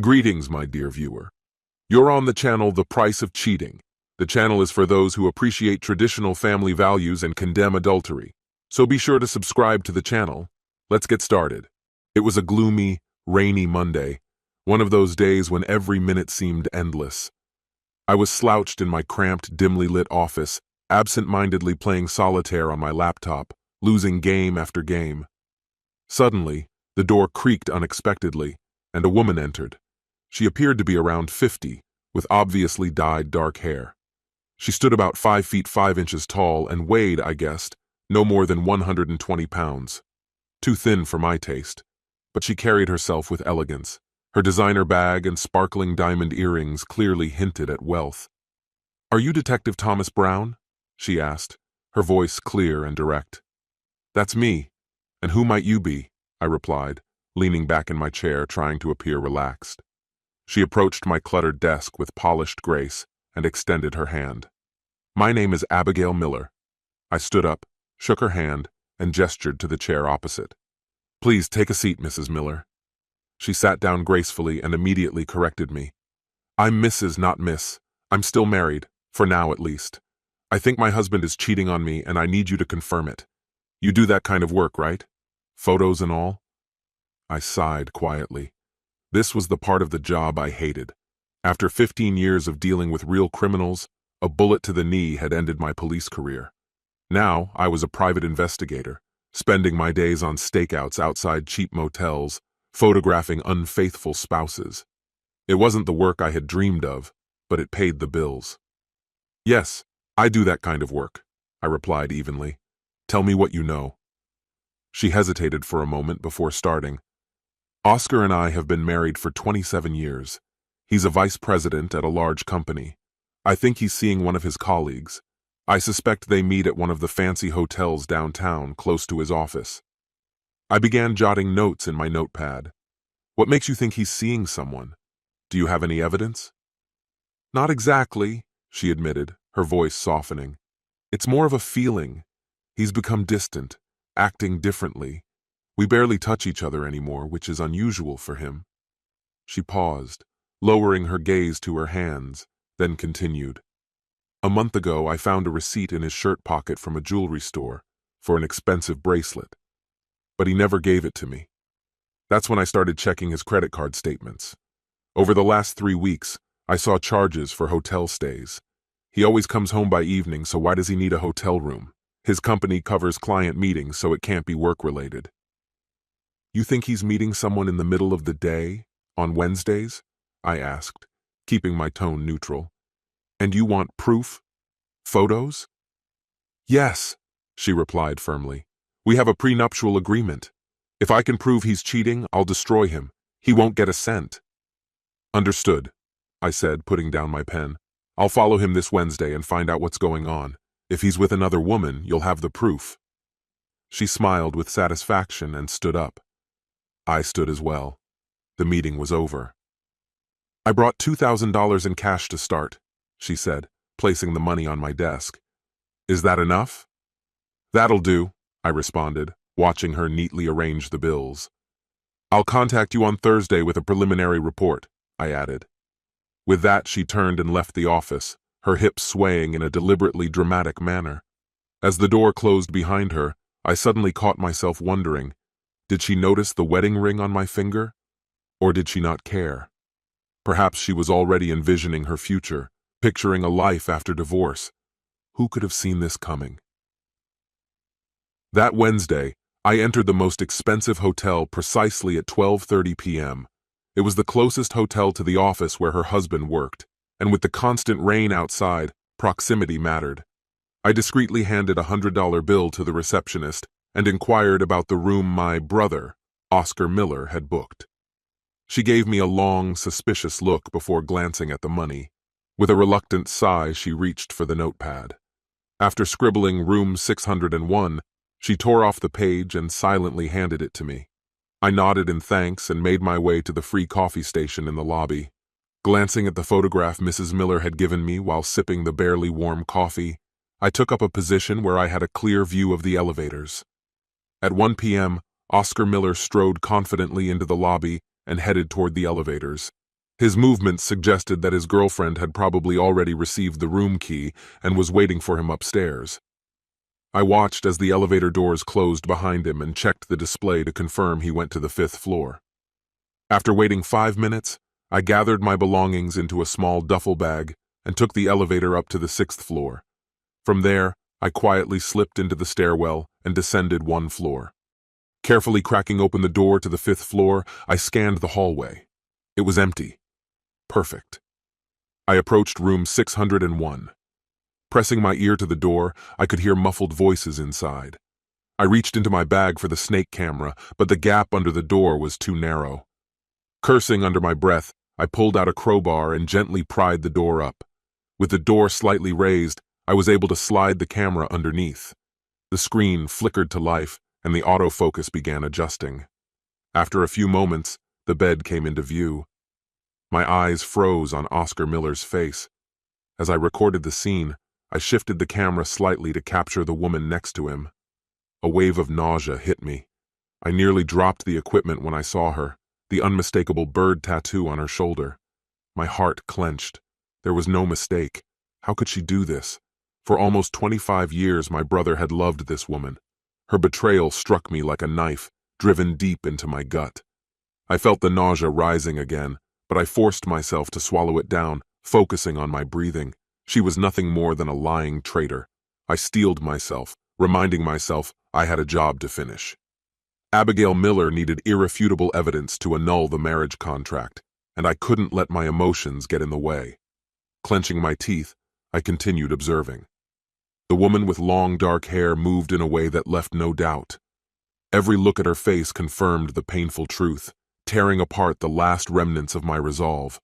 Greetings, my dear viewer. You're on the channel The Price of Cheating. The channel is for those who appreciate traditional family values and condemn adultery. So be sure to subscribe to the channel. Let's get started. It was a gloomy, rainy Monday, one of those days when every minute seemed endless. I was slouched in my cramped, dimly lit office, absent-mindedly playing solitaire on my laptop, losing game after game. Suddenly, the door creaked unexpectedly, and a woman entered. She appeared to be around 50, with obviously dyed dark hair. She stood about 5 feet 5 inches tall and weighed, I guessed, no more than 120 pounds. Too thin for my taste, but she carried herself with elegance. Her designer bag and sparkling diamond earrings clearly hinted at wealth. "Are you Detective Thomas Brown?" she asked, her voice clear and direct. "That's me. And who might you be?" I replied, leaning back in my chair, trying to appear relaxed. She approached my cluttered desk with polished grace and extended her hand. "My name is Abigail Miller." I stood up, shook her hand, and gestured to the chair opposite. "Please take a seat, Mrs. Miller." She sat down gracefully and immediately corrected me. "I'm Mrs., not Miss. I'm still married, for now at least. I think my husband is cheating on me and I need you to confirm it. You do that kind of work, right? Photos and all?" I sighed quietly. This was the part of the job I hated. After 15 years of dealing with real criminals, a bullet to the knee had ended my police career. Now I was a private investigator, spending my days on stakeouts outside cheap motels, photographing unfaithful spouses. It wasn't the work I had dreamed of, but it paid the bills. "Yes, I do that kind of work," I replied evenly. "Tell me what you know." She hesitated for a moment before starting. "Oscar and I have been married for 27 years. He's a vice president at a large company. I think he's seeing one of his colleagues. I suspect they meet at one of the fancy hotels downtown, close to his office." I began jotting notes in my notepad. "What makes you think he's seeing someone? Do you have any evidence?" "Not exactly," she admitted, her voice softening. "It's more of a feeling. He's become distant, acting differently. We barely touch each other anymore, which is unusual for him." She paused, lowering her gaze to her hands, then continued. "A month ago, I found a receipt in his shirt pocket from a jewelry store for an expensive bracelet, but he never gave it to me. That's when I started checking his credit card statements. Over the last 3 weeks, I saw charges for hotel stays. He always comes home by evening, so why does he need a hotel room? His company covers client meetings, so it can't be work-related." "You think he's meeting someone in the middle of the day, on Wednesdays?" I asked, keeping my tone neutral. "And you want proof? Photos?" "Yes," she replied firmly. "We have a prenuptial agreement. If I can prove he's cheating, I'll destroy him. He won't get a cent." "Understood," I said, putting down my pen. "I'll follow him this Wednesday and find out what's going on. If he's with another woman, you'll have the proof." She smiled with satisfaction and stood up. I stood as well. The meeting was over. "I brought $2,000 in cash to start," she said, placing the money on my desk. "Is that enough?" "That'll do," I responded, watching her neatly arrange the bills. "I'll contact you on Thursday with a preliminary report," I added. With that, she turned and left the office, her hips swaying in a deliberately dramatic manner. As the door closed behind her, I suddenly caught myself wondering, did she notice the wedding ring on my finger? Or did she not care? Perhaps she was already envisioning her future, picturing a life after divorce. Who could have seen this coming? That Wednesday, I entered the most expensive hotel precisely at 12:30 p.m. It was the closest hotel to the office where her husband worked, and with the constant rain outside, proximity mattered. I discreetly handed a $100 bill to the receptionist and inquired about the room my brother, Oscar Miller, had booked. She gave me a long, suspicious look before glancing at the money. With a reluctant sigh, she reached for the notepad. After scribbling room 601, she tore off the page and silently handed it to me. I nodded in thanks and made my way to the free coffee station in the lobby. Glancing at the photograph Mrs. Miller had given me while sipping the barely warm coffee, I took up a position where I had a clear view of the elevators. At 1 p.m., Oscar Miller strode confidently into the lobby and headed toward the elevators, His movements suggested that his girlfriend had probably already received the room key and was waiting for him upstairs. I watched as the elevator doors closed behind him and checked the display to confirm he went to the 5th floor. After waiting 5 minutes, I gathered my belongings into a small duffel bag and took the elevator up to the 6th floor. From there, I quietly slipped into the stairwell and descended 1 floor. Carefully cracking open the door to the 5th floor, I scanned the hallway. It was empty. Perfect. I approached room 601. Pressing my ear to the door, I could hear muffled voices inside. I reached into my bag for the snake camera, but the gap under the door was too narrow. Cursing under my breath, I pulled out a crowbar and gently pried the door up. With the door slightly raised, I was able to slide the camera underneath. The screen flickered to life, and the autofocus began adjusting. After a few moments, the bed came into view. My eyes froze on Oscar Miller's face. As I recorded the scene, I shifted the camera slightly to capture the woman next to him. A wave of nausea hit me. I nearly dropped the equipment when I saw her, the unmistakable bird tattoo on her shoulder. My heart clenched. There was no mistake. How could she do this? For almost 25 years, my brother had loved this woman. Her betrayal struck me like a knife, driven deep into my gut. I felt the nausea rising again, but I forced myself to swallow it down, focusing on my breathing. She was nothing more than a lying traitor. I steeled myself, reminding myself I had a job to finish. Abigail Miller needed irrefutable evidence to annul the marriage contract, and I couldn't let my emotions get in the way. Clenching my teeth, I continued observing. The woman with long dark hair moved in a way that left no doubt. Every look at her face confirmed the painful truth, tearing apart the last remnants of my resolve.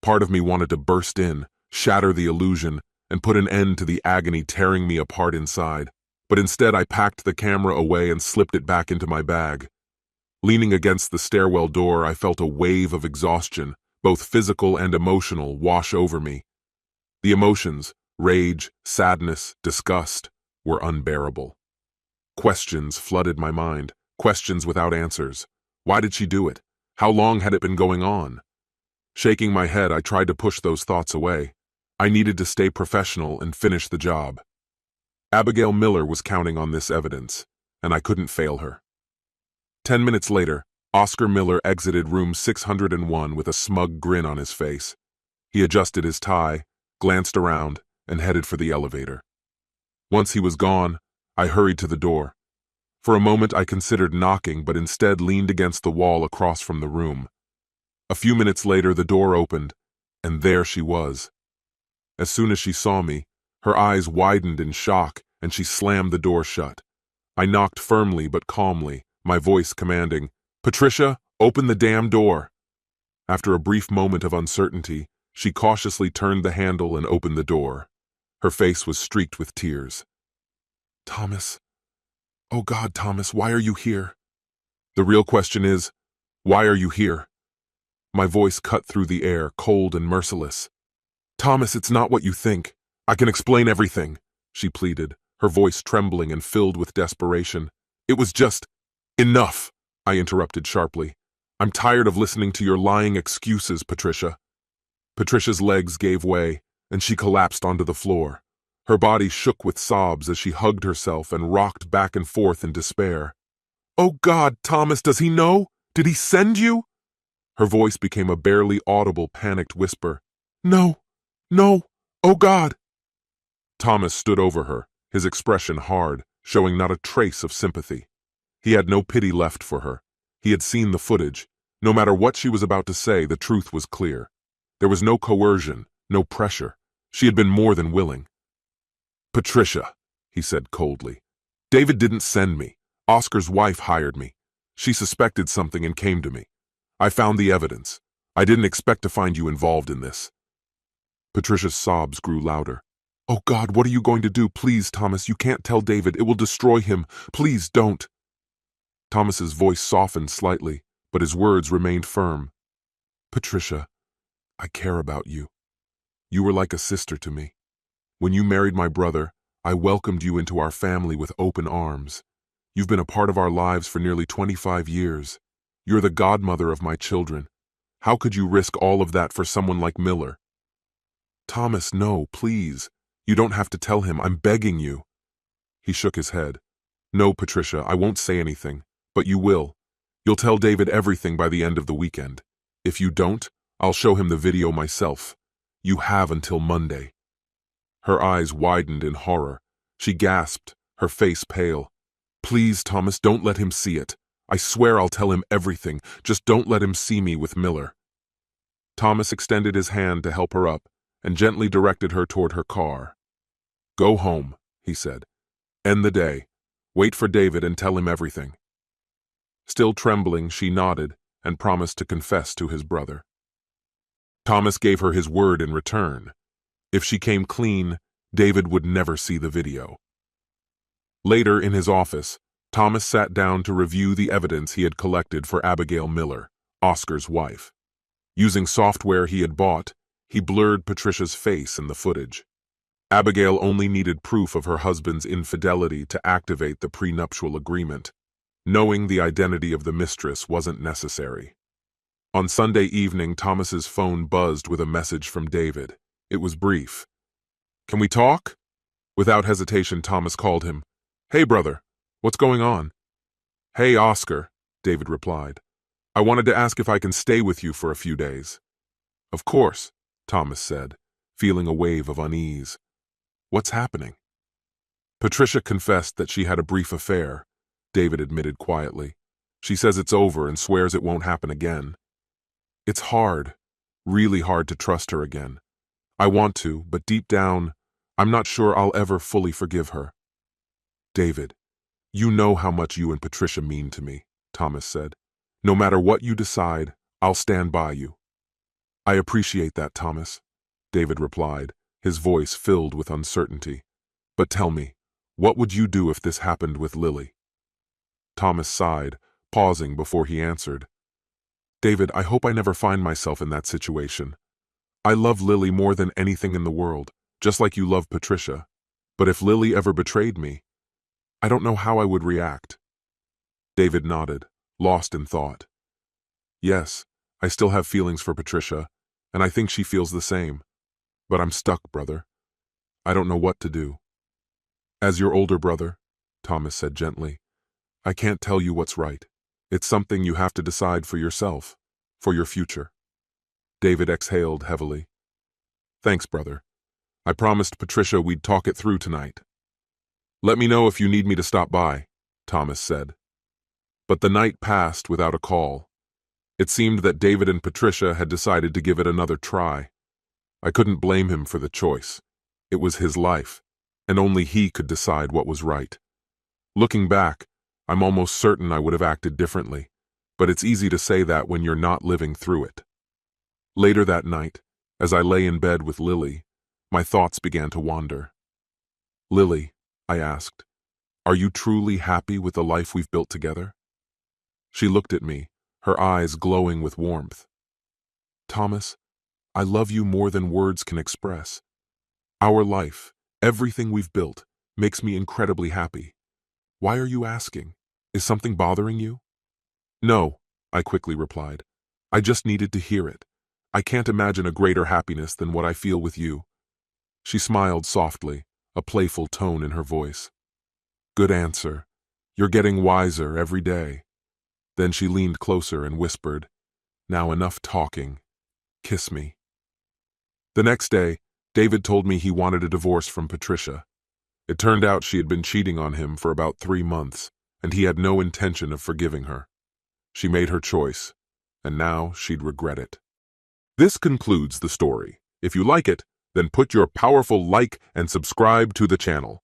Part of me wanted to burst in, shatter the illusion, and put an end to the agony tearing me apart inside, but instead I packed the camera away and slipped it back into my bag. Leaning against the stairwell door, I felt a wave of exhaustion, both physical and emotional, wash over me. The emotions, rage, sadness, disgust, were unbearable. Questions flooded my mind, questions without answers. Why did she do it? How long had it been going on? Shaking my head, I tried to push those thoughts away. I needed to stay professional and finish the job. Abigail Miller was counting on this evidence, and I couldn't fail her. 10 minutes later, Oscar Miller exited room 601 with a smug grin on his face. He adjusted his tie, glanced around, and headed for the elevator. Once he was gone, I hurried to the door. For a moment I considered knocking, but instead leaned against the wall across from the room. A few minutes later, the door opened, and there she was. As soon as she saw me, her eyes widened in shock, and she slammed the door shut. I knocked firmly but calmly, my voice commanding, "Patricia, open the damn door!" After a brief moment of uncertainty, she cautiously turned the handle and opened the door. Her face was streaked with tears. "Thomas. Oh God, Thomas, why are you here?" "The real question is, why are you here?" My voice cut through the air, cold and merciless. "Thomas, it's not what you think. I can explain everything," she pleaded, her voice trembling and filled with desperation. "It was just enough," I interrupted sharply. "I'm tired of listening to your lying excuses, Patricia." Patricia's legs gave way, and she collapsed onto the floor. Her body shook with sobs as she hugged herself and rocked back and forth in despair. "Oh God, Thomas, does he know? Did he send you?" Her voice became a barely audible, panicked whisper. "No, no, oh God." Thomas stood over her, his expression hard, showing not a trace of sympathy. He had no pity left for her. He had seen the footage. No matter what she was about to say, the truth was clear. There was no coercion, no pressure. She had been more than willing. "Patricia," he said coldly, "David didn't send me. Oscar's wife hired me. She suspected something and came to me. I found the evidence. I didn't expect to find you involved in this." Patricia's sobs grew louder. "Oh God, what are you going to do? Please, Thomas, you can't tell David. It will destroy him. Please don't." Thomas's voice softened slightly, but his words remained firm. "Patricia, I care about you. You were like a sister to me. When you married my brother, I welcomed you into our family with open arms. You've been a part of our lives for nearly 25 years. You're the godmother of my children. How could you risk all of that for someone like Miller? Thomas, no, please. You don't have to tell him. I'm begging you. He shook his head. No, Patricia, I won't say anything. But you will. You'll tell David everything by the end of the weekend. If you don't, I'll show him the video myself. You have until Monday. Her eyes widened in horror. She gasped, her face pale. Please, Thomas, don't let him see it. I swear I'll tell him everything. Just don't let him see me with Miller. Thomas extended his hand to help her up and gently directed her toward her car. Go home, he said. End the day. Wait for David and tell him everything. Still trembling, she nodded and promised to confess to his brother. Thomas gave her his word in return. If she came clean, David would never see the video. Later in his office, Thomas sat down to review the evidence he had collected for Abigail Miller, Oscar's wife. Using software he had bought, he blurred Patricia's face in the footage. Abigail only needed proof of her husband's infidelity to activate the prenuptial agreement. Knowing the identity of the mistress wasn't necessary. On Sunday evening, Thomas's phone buzzed with a message from David. It was brief. Can we talk? Without hesitation, Thomas called him. Hey, brother, what's going on? Hey, Oscar, David replied. I wanted to ask if I can stay with you for a few days. Of course, Thomas said, feeling a wave of unease. What's happening? Patricia confessed that she had a brief affair, David admitted quietly. She says it's over and swears it won't happen again. It's hard, really hard to trust her again. I want to, but deep down, I'm not sure I'll ever fully forgive her. David, you know how much you and Patricia mean to me, Thomas said. No matter what you decide, I'll stand by you. I appreciate that, Thomas, David replied, his voice filled with uncertainty. But tell me, what would you do if this happened with Lily? Thomas sighed, pausing before he answered. David, I hope I never find myself in that situation. I love Lily more than anything in the world, just like you love Patricia. But if Lily ever betrayed me, I don't know how I would react. David nodded, lost in thought. Yes, I still have feelings for Patricia, and I think she feels the same. But I'm stuck, brother. I don't know what to do. As your older brother, Thomas said gently, I can't tell you what's right. It's something you have to decide for yourself, for your future. David exhaled heavily. Thanks, brother. I promised Patricia we'd talk it through tonight. Let me know if you need me to stop by, Thomas said. But the night passed without a call. It seemed that David and Patricia had decided to give it another try. I couldn't blame him for the choice. It was his life, and only he could decide what was right. Looking back, I'm almost certain I would have acted differently, but it's easy to say that when you're not living through it. Later that night, as I lay in bed with Lily, my thoughts began to wander. Lily, I asked, are you truly happy with the life we've built together? She looked at me, her eyes glowing with warmth. Thomas, I love you more than words can express. Our life, everything we've built, makes me incredibly happy. Why are you asking? Is something bothering you? No, I quickly replied. I just needed to hear it. I can't imagine a greater happiness than what I feel with you. She smiled softly, a playful tone in her voice. Good answer. You're getting wiser every day. Then she leaned closer and whispered, Now enough talking. Kiss me. The next day, David told me he wanted a divorce from Patricia. It turned out she had been cheating on him for about 3 months, and he had no intention of forgiving her. She made her choice, and now she'd regret it. This concludes the story. If you like it, then put your powerful like and subscribe to the channel.